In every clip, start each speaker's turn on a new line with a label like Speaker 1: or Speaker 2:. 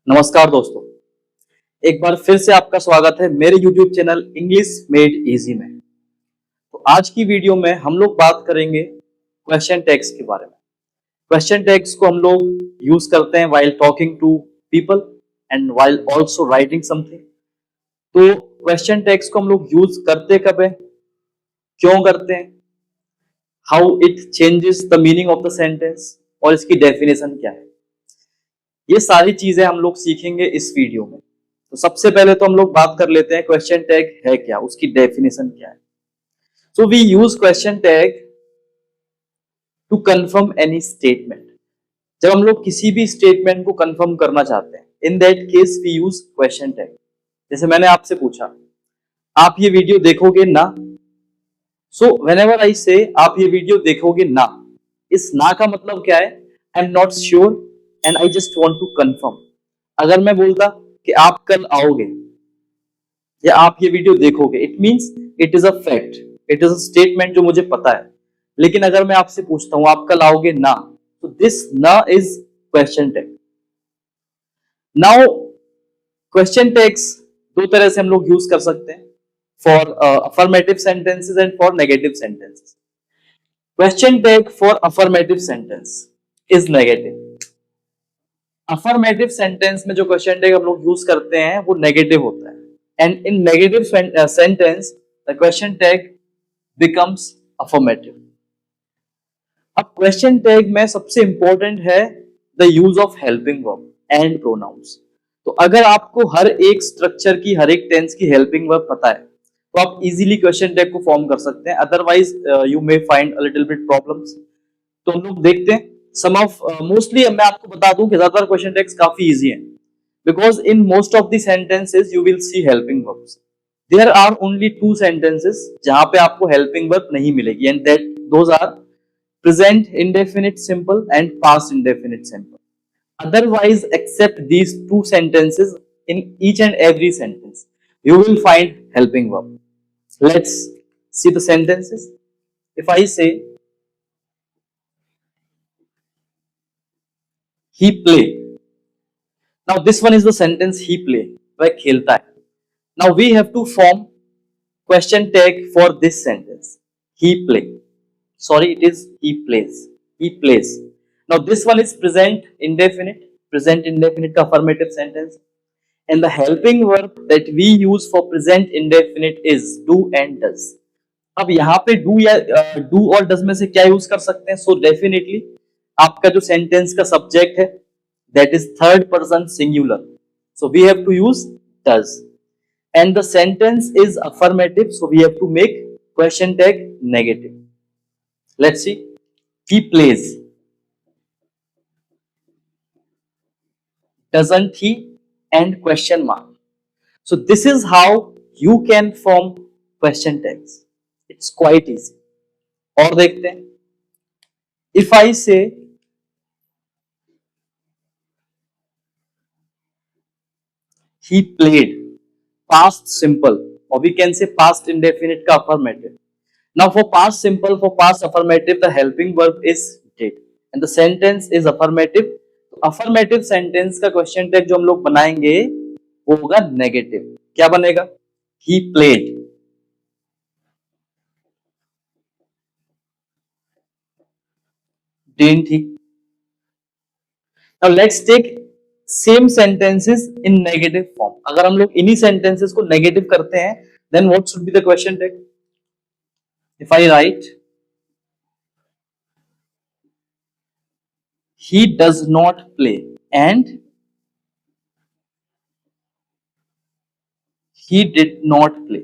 Speaker 1: नमस्कार दोस्तों, एक बार फिर से आपका स्वागत है मेरे YouTube channel English made easy में। तो आज की वीडियो में हम लोग बात करेंगे क्वेश्चन टैग्स के बारे में। क्वेश्चन टैग्स को हम लोग यूज करते हैं while talking to people and while also writing something. तो क्वेश्चन टैग्स को हम लोग यूज करते कब है, क्यों करते हैं, how it changes the meaning of the sentence और इसकी डेफिनेशन क्या है, ये सारी चीजें हम लोग सीखेंगे इस वीडियो में। तो सबसे पहले तो हम लोग बात कर लेते हैं क्वेश्चन टैग है क्या, उसकी डेफिनेशन क्या है। So we use question tag to confirm any statement. जब हम लोग किसी भी स्टेटमेंट को कंफर्म करना चाहते हैं, in that case we use question tag. जैसे मैंने आपसे पूछा, आप ये वीडियो देखोगे ना? सो व्हेनेवर आई से आप ये वीडियो देखोगे ना, इस ना का मतलब क्या है? I am not sure and I just want to confirm. अगर मैं बोलता कि आप कल आओगे या आप ये वीडियो देखोगे, it means it is a fact, it is a statement जो मुझे पता है। लेकिन अगर मैं आपसे पूछता हूं आप कल आओगे ना, तो दिस ना is question tag. Now question tags दो तरह से हम लोग यूज कर सकते हैं, for affirmative sentences and for negative sentences. Question tag for affirmative sentence is negative. Affirmative sentence में जो क्वेश्चन टैग हम लोग यूज करते हैं वो नेगेटिव होता है, and in negative sentence the question tag becomes affirmative. अब क्वेश्चन टैग में सबसे इंपॉर्टेंट है the use of helping verb and pronouns. तो अगर आपको हर एक स्ट्रक्चर की, हर एक टेंस की हेल्पिंग वर्ब पता है, तो आप इजीली क्वेश्चन टैग को फॉर्म कर सकते हैं। Otherwise you may find a little bit problems. तो हम लोग देखते हैं सम ऑफ मोस्टली मैं आपको बता दूं कि ज्यादातर क्वेश्चन टैग्स काफी इजी हैं, because in most of the sentences you will see helping verbs. There are only two sentences जहां पे आपको helping verb नहीं मिलेगी, and that those are present indefinite simple and past indefinite simple. Otherwise, except these two sentences, in each and every sentence you will find helping verb. Let's see the sentences. If I say he play, now this one is the sentence he play, वह खेलता है. Now we have to form question tag for this sentence. He play. Sorry, it is he plays. He plays. Now this one is present indefinite. Present indefinite का affirmative sentence. And the helping verb that we use for present indefinite is do and does. अब यहाँ पे do या do और does में से क्या use कर सकते हैं? So definitely आपका जो sentence का subject है, that is third person singular. So we have to use does. And the sentence is affirmative, so we have to make question tag negative. Let's see. He plays. Doesn't he? And question mark. So this is how you can form question tags. It's quite easy. और देखते हैं. If I say he played, past simple, or we can say past indefinite का affirmative. Now for past simple, for past affirmative, the helping verb is did and the sentence is affirmative. तो affirmative sentence का question tag जो हम लोग बनाएंगे वो होगा negative. क्या बनेगा? He played. Didn't he? Now let's take same sentences in negative form. अगर हम लोग इन्हीं sentences को negative करते हैं, then what should be the question tag? If I write he does not play and he did not play.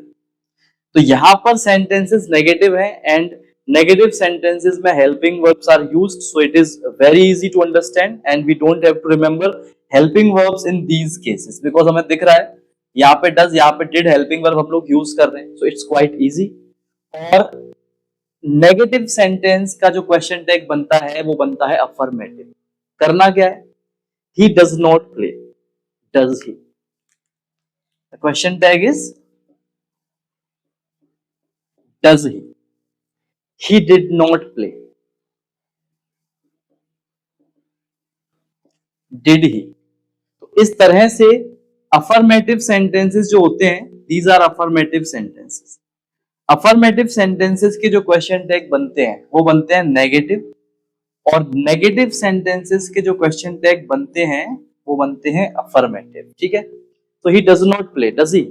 Speaker 1: तो यहां पर सेंटेंसेस नेगेटिव है एंड नेगेटिव सेंटेंसेस में helping verbs are used, so it is very easy to understand and we don't have to remember helping verbs in these cases, because हमें दिख रहा है यहाँ पे डज, यहाँ पे डिड, हेल्पिंग वर्ब हम लोग यूज कर रहे हैं, सो इट्स क्वाइट इजी। और नेगेटिव सेंटेंस का जो क्वेश्चन टैग बनता है वो बनता है अफर्मेटिव। करना क्या है? ही does not play, does he? The question tag is does he? He did not play. Did he? तो इस तरह से अफर्मेटिव सेंटेंसेस जो होते हैं, these are affirmative sentences. Affirmative sentences के जो क्वेश्चन टैग बनते हैं वो बनते हैं नेगेटिव, और नेगेटिव सेंटेंसेस के जो क्वेश्चन टैग बनते हैं वो बनते हैं अफर्मेटिव। ठीक है, तो he does not play, does he,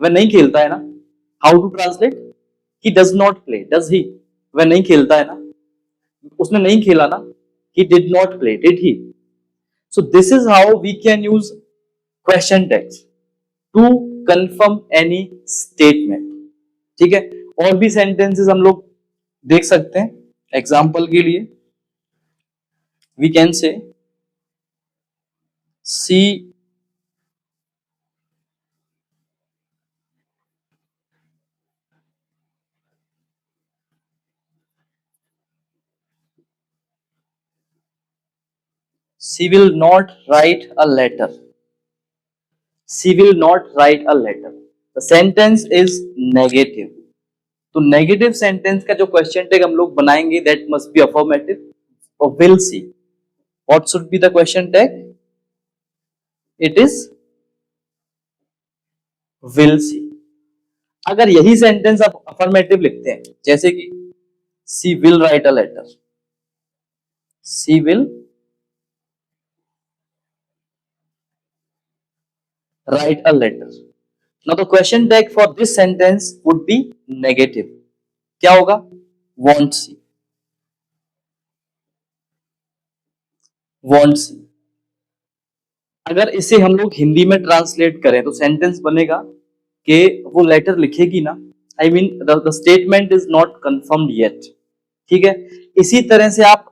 Speaker 1: वह नहीं खेलता है ना। How to translate, he does not play, does he, वह नहीं खेलता है ना, उसने नहीं खेला ना, he did not play, did he? So this is how we can use question tags to confirm any statement. ठीक है, और भी sentences हम लोग देख सकते हैं। एग्जाम्पल के लिए we can say she will not write a letter. She will not write a letter. The sentence is negative. तो नेगेटिव सेंटेंस का जो क्वेश्चन टैग हम लोग बनाएंगे दैट मस्ट बी अफर्मेटिव और will she. What should be the question tag? It is will she. अगर यही sentence आप अफर्मेटिव लिखते हैं, जैसे कि she will write a letter, she will write a letter. Now the question tag for this sentence would be negative. क्या होगा? Won't see. Won't see. अगर इसे हम लोग हिंदी में ट्रांसलेट करें तो सेंटेंस बनेगा कि वो लेटर लिखेगी ना, I mean the statement is not confirmed yet. ठीक है, इसी तरह से आप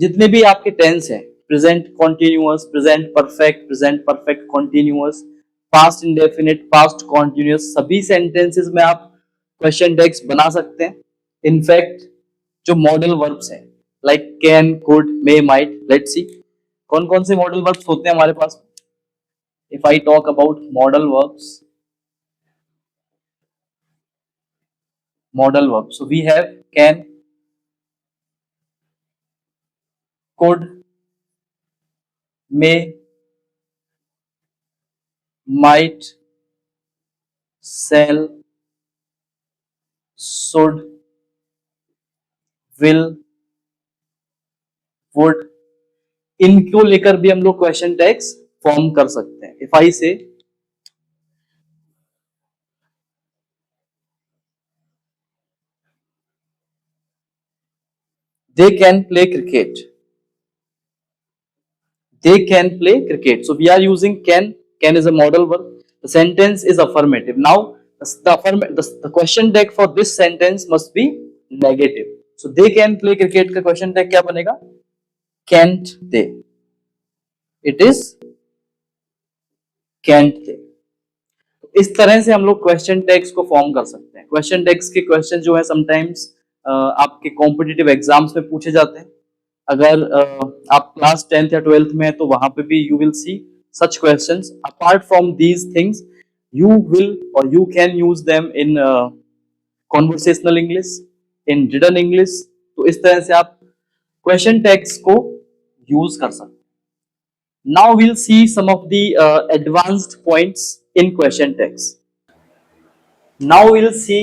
Speaker 1: जितने भी आपके टेंस हैं, present continuous, present perfect continuous, past indefinite, past continuous, सभी सेंटेंसेस में आप क्वेश्चन टैग्स बना सकते हैं। इनफैक्ट जो मॉडल वर्ब्स हैं like can, could, may, might, let's see कौन कौन से मॉडल वर्ब्स होते हैं हमारे पास। If I talk about modal verbs, so we have can, could, may, might, shall, should, will, would, इनको लेकर भी हम लोग क्वेश्चन टैग्स फॉर्म कर सकते हैं। इफ आई से they can play cricket, they can play cricket, so we are using can is a modal verb, the sentence is affirmative. Now the question tag for this sentence must be negative, so they can play cricket का question tag क्या बनेगा? Can't they, it is can't they। इस तरह से हम लोग question tags को form कर सकते हैं। क्वेश्चन टैग्स के क्वेश्चन जो है समटाइम्स आपके कॉम्पिटिटिव एग्जाम्स में पूछे जाते हैं। अगर आप क्लास 10th या 12th में है तो वहां पे भी you will see such questions. Apart from these things you will और you can use them in conversational English, in written English. तो इस तरह से आप क्वेश्चन टैग्स को यूज कर सकते हैं। Now will see some of the advanced points in question tags. Now we'll see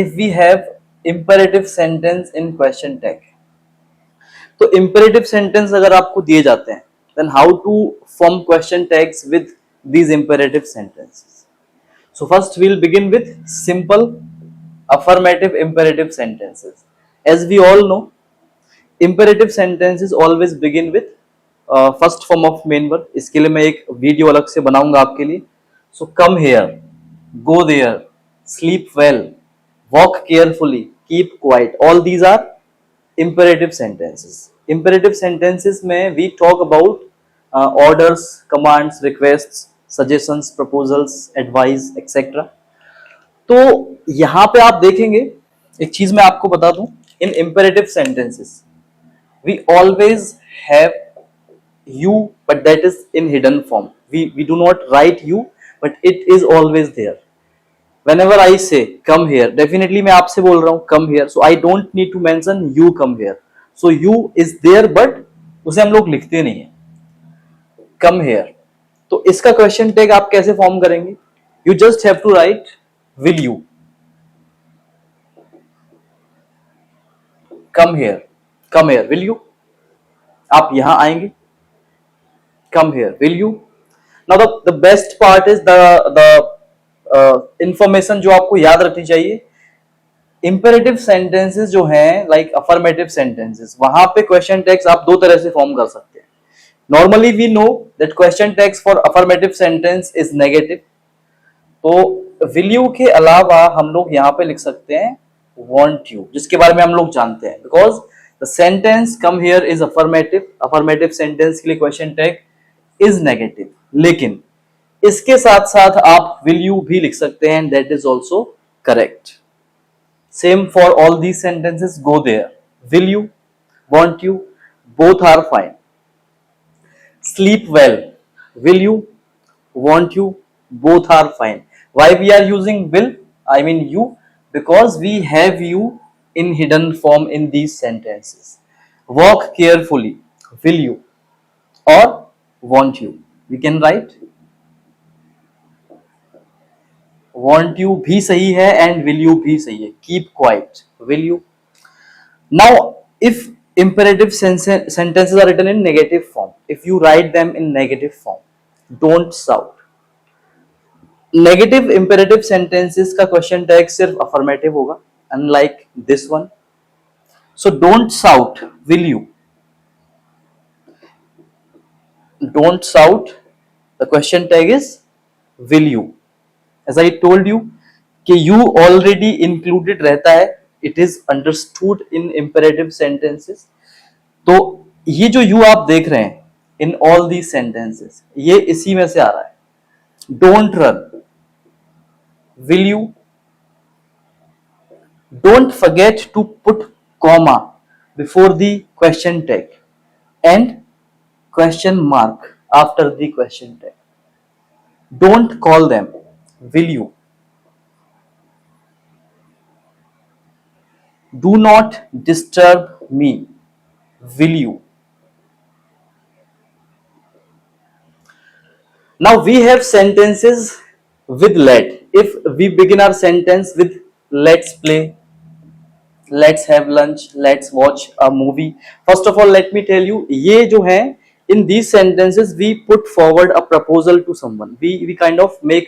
Speaker 1: if we have imperative sentence in question tag. तो imperative sentence अगर आपको दिए जाते हैं then how to form question tags with these imperative sentences. So first we'll begin with simple affirmative imperative sentences. As we all know, imperative sentences always begin with first form of main verb. इसके लिए मैं एक video अलग से बनाऊंगा आपके लिए। So come here, go there, sleep well, walk carefully, keep quiet. All these are imperative sentences. Imperative sentences में we talk about orders, commands, requests, suggestions, proposals, advice, etc. तो यहाँ पे आप देखेंगे एक चीज मैं आपको बता दूं, in imperative sentences we always have you, but that is in hidden form. We do not write you, but it is always there. Whenever I say come here, definitely मैं आपसे बोल रहा हूँ come here, so I don't need to mention you come here. So you is there, but उसे हम लोग लिखते नहीं है come here. तो इसका क्वेश्चन टैग आप कैसे फॉर्म करेंगे? You just have to write will you, come here, come here will you, आप यहां आएंगे, come here will you. Now the best part is the information जो आपको याद रखनी चाहिए। इंपेरेटिव सेंटेंसेस जो हैं लाइक अफर्मेटिव सेंटेंसेस, वहां पे क्वेश्चन टैग्स आप दो तरह से फॉर्म कर सकते हैं। Normally we know that question tags for affirmative sentence is negative, तो विल यू के अलावा हम लोग यहाँ पे लिख सकते हैं want you, जिसके बारे में हम लोग जानते हैं, because the sentence come here is affirmative, affirmative sentence के लिए क्वेश्चन टैग इज नेगेटिव। लेकिन इसके साथ साथ आप विल यू भी लिख सकते हैं, that is also correct. Same for all these sentences, go there, will you, want you, both are fine. Sleep well, will you, want you, both are fine. Why we are using will, I mean you, because we have you in hidden form in these sentences. Walk carefully, will you, or want you. We can write want you भी सही है and will you भी सही है. Keep quiet, will you. Now if imperative sentences are written in negative form, if you write them in negative form, don't shout. Negative imperative sentences का question tag सिर्फ affirmative होगा, unlike this one. So don't shout will you, don't shout, the question tag is will you. As I told you कि you already included रहता है, it is understood in imperative sentences. तो ये जो you आप देख रहे हैं इन ऑल दीज सेंटेंसेस, ये इसी में से आ रहा है। Don't run, will you. Don't forget to put comma before the question tag and question mark after the question tag. Don't call them, will you. Do not disturb me, will you. Now we have sentences with let. If we begin our sentence with let's play, let's have lunch, let's watch a movie, first of all let me tell you, ये जो है in these sentences we put forward a proposal to someone, we kind of make,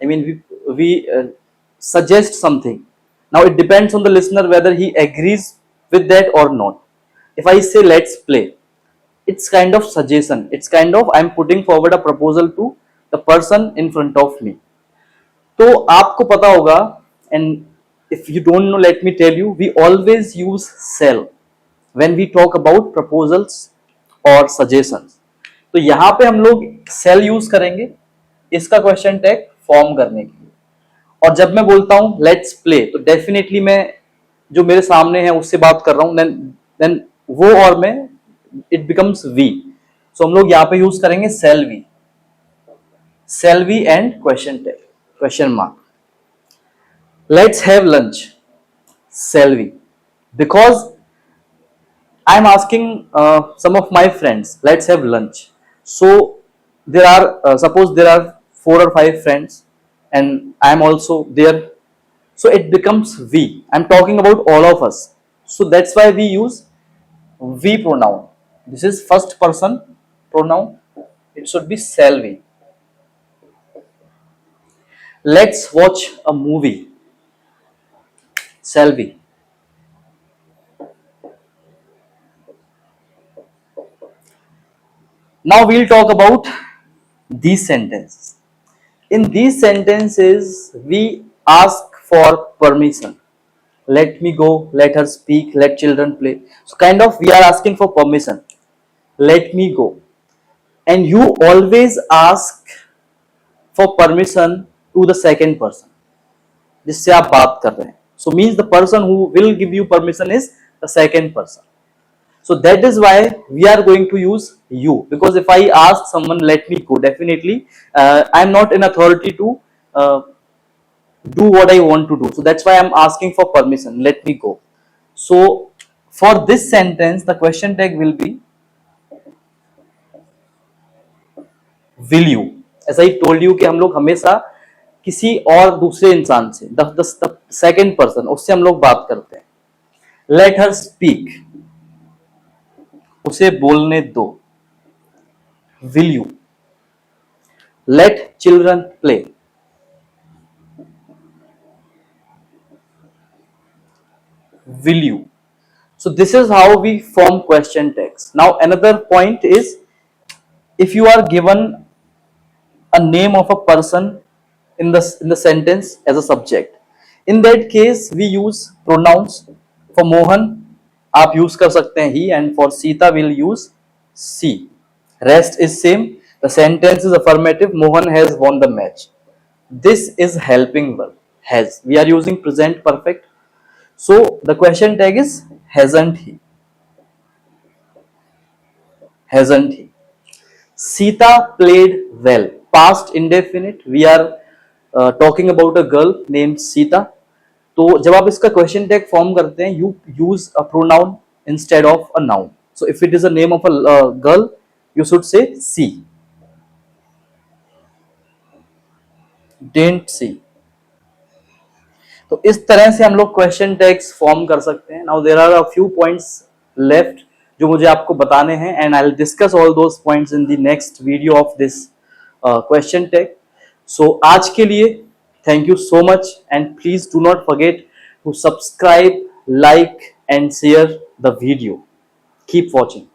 Speaker 1: I mean we suggest something. Now it depends on the listener whether he agrees with that or not. If I say let's play, it's kind of suggestion, it's kind of I'm putting forward a proposal to the person in front of me. तो आपको पता होगा, and if you don't know let me tell you, we always use shall when we talk about proposals or suggestions. तो यहाँ पे हम लोग shall use करेंगे इसका क्वेश्चन टैग फॉर्म करने के लिए। और जब मैं बोलता हूँ let's play, तो डेफिनेटली मैं जो मेरे सामने है उससे बात कर रहा हूँ, then वो और मैं, it becomes we. So हम लोग यहाँ पे यूज करेंगे shall we, shall we and question tag, question mark. Let's have lunch, shall we, because I am asking some of my friends, let's have lunch. So there are suppose there are 4 or 5 friends and I am also there, so it becomes we, I am talking about all of us, so that's why we use we pronoun. This is first person pronoun, it should be shall we. Let's watch a movie, shall we. Now we'll talk about these sentences. In these sentences we ask for permission. Let me go, let her speak, let children play. So kind of we are asking for permission. Let me go. And you always ask for permission to the second person जिससे आप बात कर रहे हैं. So means the person who will give you permission is the second person. So that is why we are going to use you, because if I ask someone let me go, definitely I am not in authority to do what I want to do. So that's why I am asking for permission, let me go. So for this sentence the question tag will be will you. ऐसा he told you कि हम लोग हमेशा किसी और दूसरे इंसान से द सेकेंड पर्सन उससे हम लोग बात करते हैं। लेट हर स्पीक, उसे बोलने दो। Will you, late children play. Will you? So this is how we form question tags. Now another point is, if you are given a name of a person in the sentence as a subject, in that case we use pronouns. For Mohan आप use कर सकते हैं he, and for Sita we'll use she. Rest is same. The sentence is affirmative. Mohan has won the match. This is helping verb has. We are using present perfect. So the question tag is hasn't he? Hasn't he? Sita played well. Past indefinite. We are talking about a girl named Sita. तो जब आप इसका question tag form करते हैं, you use a pronoun instead of a noun. So if it is a name of a girl, you should say she. Didn't see. तो इस तरह से हम लोग क्वेश्चन टैग्स फॉर्म कर सकते हैं. Now there are a few points left जो मुझे आपको बताने हैं, and I will discuss all those points in the next video of this question tag. So आज के लिए thank you so much, and please do not forget to subscribe, like and share the video. Keep watching.